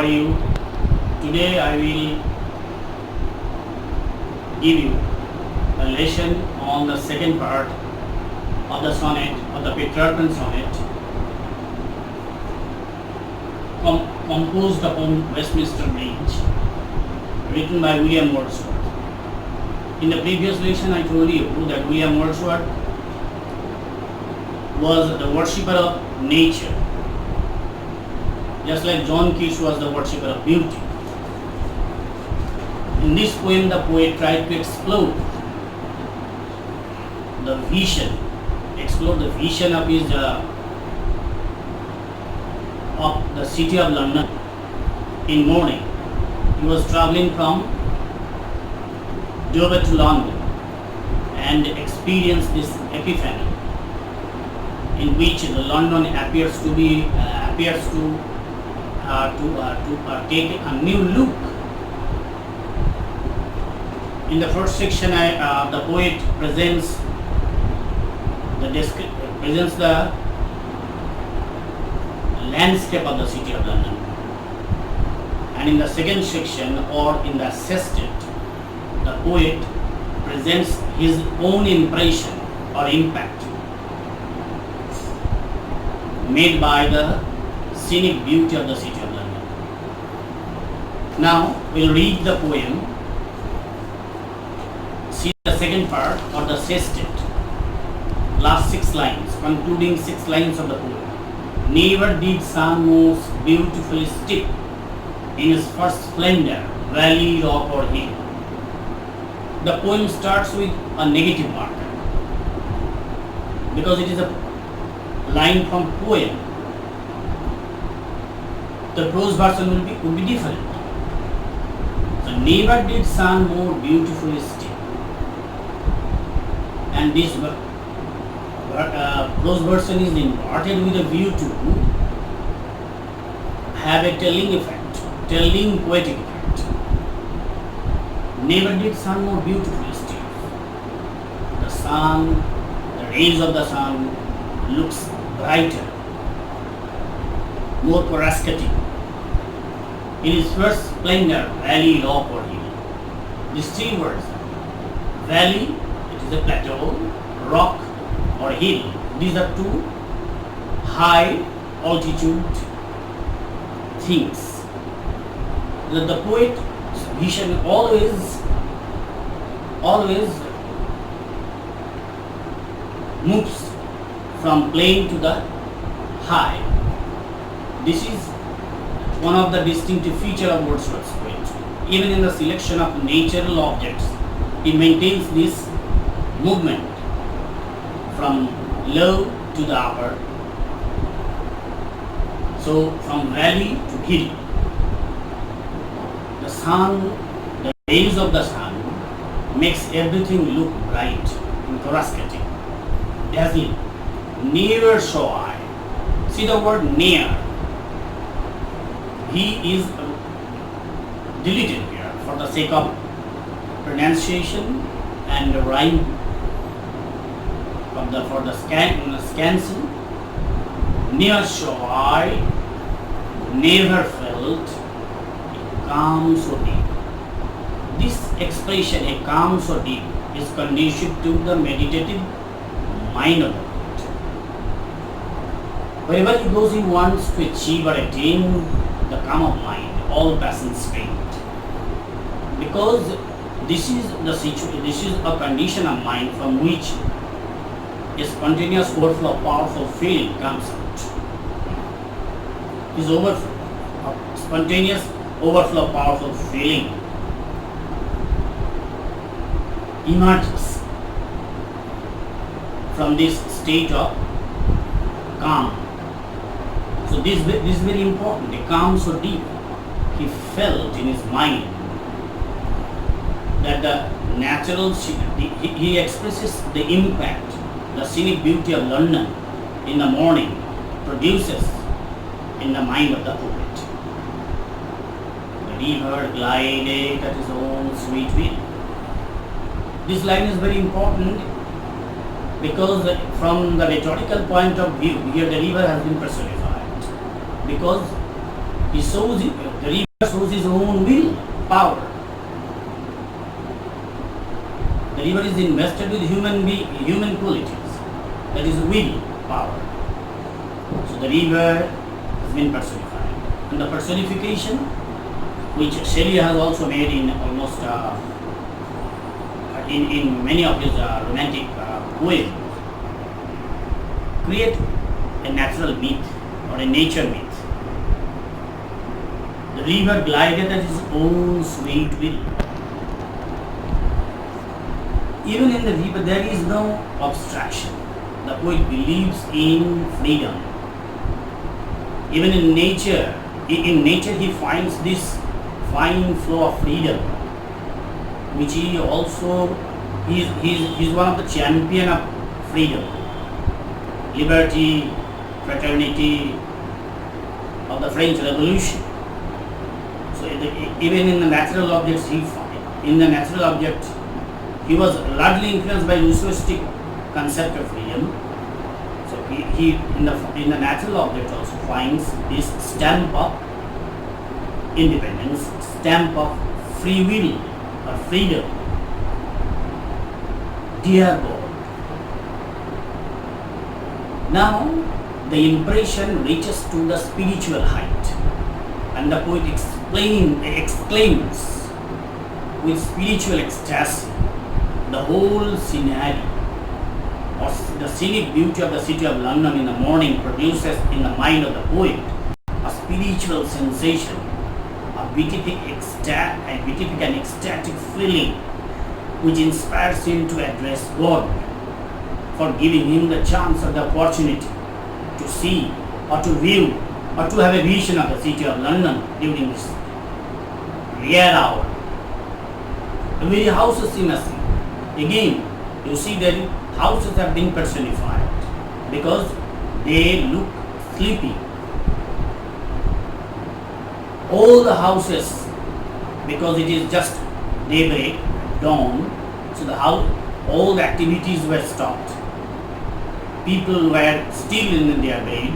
you? Today I will give you a lesson on the second part of the sonnet, of the Petrarchan sonnet, composed upon Westminster Bridge, written by William Wordsworth. In the previous lesson I told you that William Wordsworth was the worshipper of nature, just like John Keats was the worshipper of beauty. In this poem, the poet tried to explore the vision of his of the city of London in morning. He was traveling from Dover to London and experienced this epiphany, in which the London appears to take a new look. In the first section, the poet presents the landscape of the city of London, and in the second section, or in the sestet, the poet presents his own impression or impact made by the scenic beauty of the city of London. Now we'll read the poem. See the second part, or the sestet, last 6 lines, concluding 6 lines of the poem. Never did sun most beautifully steep in his first splendor, valley, rock or hill. The poem starts with a negative marker because it is a line from poem. The prose version would be different. So never did sun more beautifully steep, and this prose version is inverted with a view to have a telling poetic effect. Never did sun more beautifully steep. The sun, the rays of the sun looks brighter, more coruscating in its first splendor, valley, rock or hill. These 3 words, valley, it is a plateau, rock or hill, these are 2 high altitude things. The poet's vision always moves from plain to the high. This is one of the distinctive features of Wordsworth's poetry. Even in the selection of natural objects, he maintains this movement from low to the upper. So from valley to hill, the sun, the rays of the sun makes everything look bright and coruscating, dazzling. Never saw I. See the word near. He is deleted here for the sake of pronunciation and the rhyme for the scansion. Never saw I, never felt a calm so deep. This expression, a calm so deep, is conducive to the meditative mind of the poet. Wherever he goes, he wants to achieve or attain the calm of mind, all passions faint. Because this is a condition of mind from which a spontaneous overflow of powerful feeling comes out. This spontaneous overflow of powerful feeling emerges from this state of calm. So this is very important. A calm so deep, he felt in his mind that the natural, he expresses the impact the scenic beauty of London in the morning produces in the mind of the poet. The river glided at his own sweet will. This line is very important because from the rhetorical point of view, here the river has been personified. Because The river shows his own will, power. The river is invested with human qualities. That is will, power. So the river has been personified. And the personification, which Shelley has also made in almost in many of his romantic poems, create a natural myth or a nature myth. The river glided at his own sweet will. Even in the river there is no abstraction. The poet believes in freedom. Even in nature he finds this fine flow of freedom, which he also he's one of the champion of freedom, liberty, fraternity of the French Revolution. So even in the natural objects he was largely influenced by Rousseauistic concept of freedom. So he in the natural object also finds this stamp of independence, stamp of free will or freedom. Dear God. Now the impression reaches to the spiritual height, and the poet exclaims with spiritual ecstasy the whole scenery or the scenic beauty of the city of London in the morning produces in the mind of the poet a spiritual sensation, a beatific and ecstatic feeling which inspires him to address God for giving him the chance or the opportunity to see or to view or to have a vision of the city of London during this rare hour. The very houses seem asleep. Again, you see that houses have been personified because they look sleepy. All the houses, because it is just daybreak, dawn, so all the activities were stopped. People were still in their bed.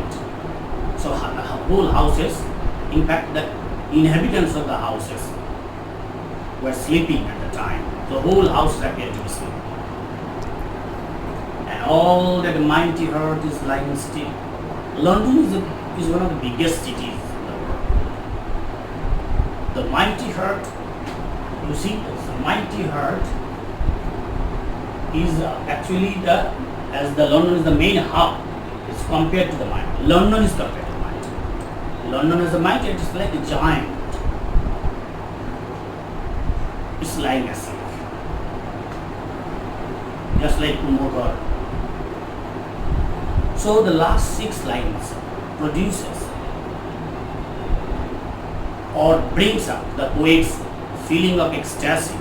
So whole houses, in fact the inhabitants of the houses were sleeping at the time. The whole house appeared to be sleeping. And all that mighty heart is lying still. London is one of the biggest cities in the world. The mighty heart, you see, the mighty heart is actually as the London is the main hub, it's compared to the mind. London is compared to the mind. London is the mighty, it is like a giant. It's lying asleep. Just like Kumbhakar. So the last 6 lines produces or brings up the poet's feeling of ecstasy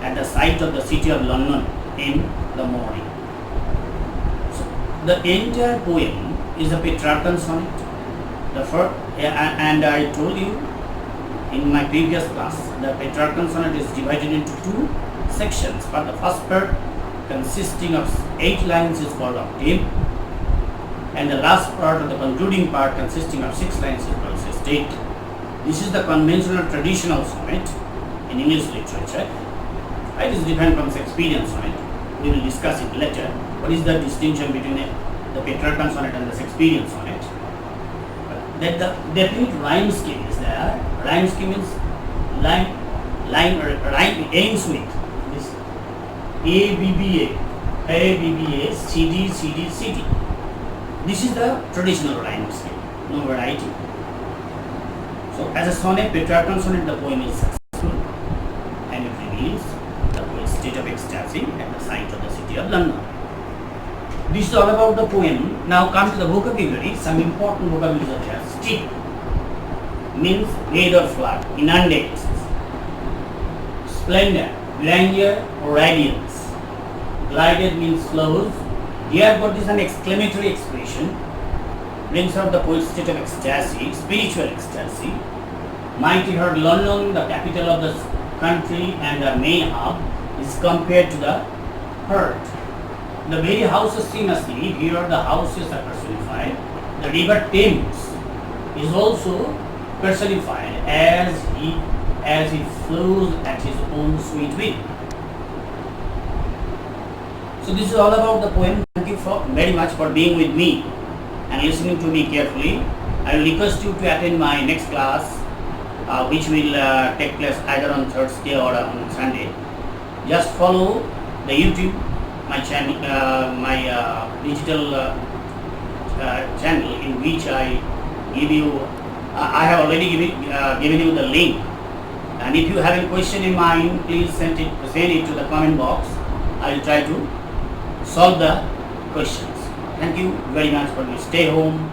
at the sight of the city of London in the morning. So the entire poem is a Petrarchan sonnet. And I told you in my previous class, the Petrarchan sonnet is divided into 2 sections. But the first part, consisting of 8 lines, is called octave, and the last part, or the concluding part, consisting of 6 lines, is called sestet. This is the conventional traditional sonnet in English literature. It is different from Shakespearean sonnet. We will discuss it later. What is the distinction between the Petrarchan sonnet and the Shakespearean sonnet? That the definite rhyme scheme is there. Rhyme scheme means rhyme ends with this A-B-B-A, C-D, C-D, C-D. This is the traditional rhyme scheme, no variety. So as a sonnet, Petrarchan sonnet, the poem is successful and it reveals the poet's state of ecstasy at the sight of the city of London. This is all about the poem. Now come to the vocabulary. Some important vocabularies are there. Steep means wave or flood, inundate. Splendor, grandeur or radiance. Glided means flows. Dear God is an exclamatory expression. Brings out the poet's state of ecstasy, spiritual ecstasy. Mighty heart, London, the capital of the country and the main hub, is compared to the heart. The very houses seem asleep. Here the houses are personified. The river Thames is also personified as he flows at his own sweet will. So this is all about the poem. Thank you very much for being with me and listening to me carefully. I will request you to attend my next class, which will take place either on Thursday or on Sunday. Just follow the YouTube, my channel, my digital channel, in which I give you. I have already given you the link. And if you have any question in mind, please send it to the comment box. I will try to solve the questions. Thank you very much for me. Stay home.